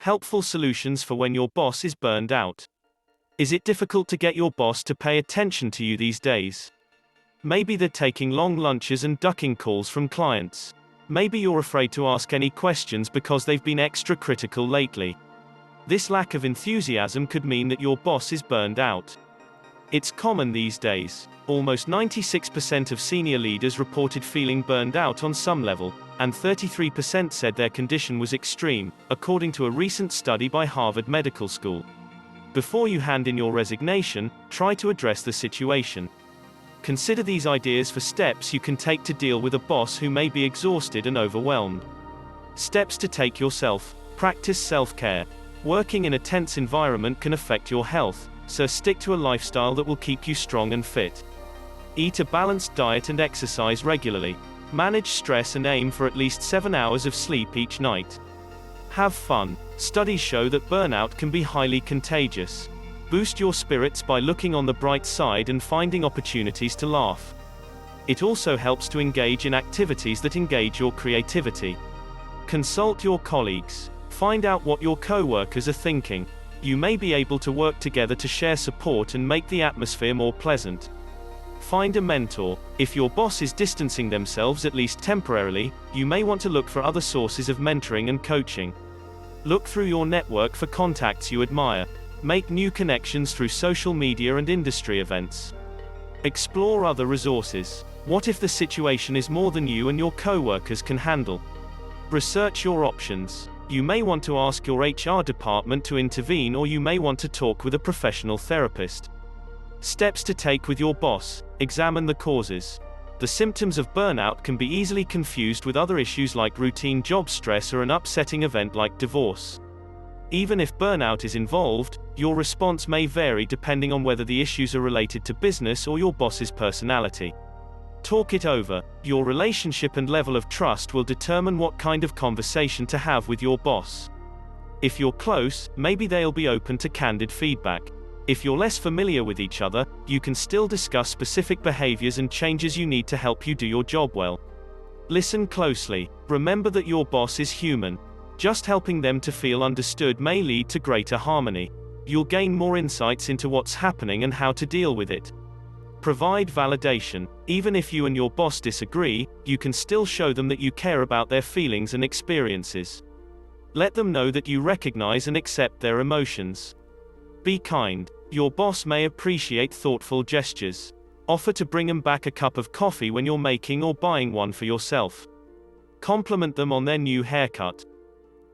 Helpful solutions for when your boss is burned out. Is it difficult to get your boss to pay attention to you these days? Maybe they're taking long lunches and ducking calls from clients. Maybe you're afraid to ask any questions because they've been extra critical lately. This lack of enthusiasm could mean that your boss is burned out. It's common these days. Almost 96% of senior leaders reported feeling burned out on some level, and 33% said their condition was extreme, according to a recent study by Harvard Medical School. Before you hand in your resignation, try to address the situation. Consider these ideas for steps you can take to deal with a boss who may be exhausted and overwhelmed. Steps to take yourself. Practice self-care. Working in a tense environment can affect your health, so stick to a lifestyle that will keep you strong and fit. Eat a balanced diet and exercise regularly. Manage stress and aim for at least 7 hours of sleep each night. Have fun. Studies show that burnout can be highly contagious. Boost your spirits by looking on the bright side and finding opportunities to laugh. It also helps to engage in activities that engage your creativity. Consult your colleagues. Find out what your co-workers are thinking. You may be able to work together to share support and make the atmosphere more pleasant. Find a mentor. If your boss is distancing themselves at least temporarily, you may want to look for other sources of mentoring and coaching. Look through your network for contacts you admire. Make new connections through social media and industry events. Explore other resources. What if the situation is more than you and your co-workers can handle? Research your options. You may want to ask your HR department to intervene, or you may want to talk with a professional therapist. Steps to take with your boss. Examine the causes. The symptoms of burnout can be easily confused with other issues like routine job stress or an upsetting event like divorce. Even if burnout is involved, your response may vary depending on whether the issues are related to business or your boss's personality. Talk it over. Your relationship and level of trust will determine what kind of conversation to have with your boss. If you're close, maybe they'll be open to candid feedback. If you're less familiar with each other, you can still discuss specific behaviors and changes you need to help you do your job well. Listen closely. Remember that your boss is human. Just helping them to feel understood may lead to greater harmony. You'll gain more insights into what's happening and how to deal with it. Provide validation. Even if you and your boss disagree, you can still show them that you care about their feelings and experiences. Let them know that you recognize and accept their emotions. Be kind. Your boss may appreciate thoughtful gestures. Offer to bring them back a cup of coffee when you're making or buying one for yourself. Compliment them on their new haircut.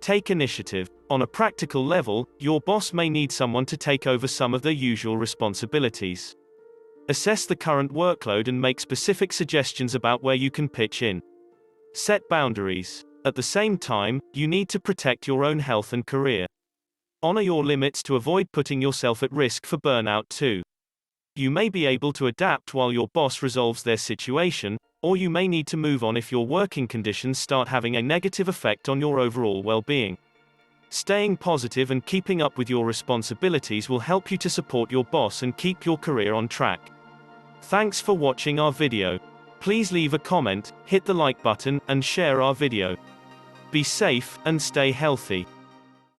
Take initiative. On a practical level, your boss may need someone to take over some of their usual responsibilities. Assess the current workload and make specific suggestions about where you can pitch in. Set boundaries. At the same time, you need to protect your own health and career. Honor your limits to avoid putting yourself at risk for burnout too. You may be able to adapt while your boss resolves their situation, or you may need to move on if your working conditions start having a negative effect on your overall well-being. Staying positive and keeping up with your responsibilities will help you to support your boss and keep your career on track. Thanks for watching our video. Please leave a comment, hit the like button, and share our video. Be safe and stay healthy.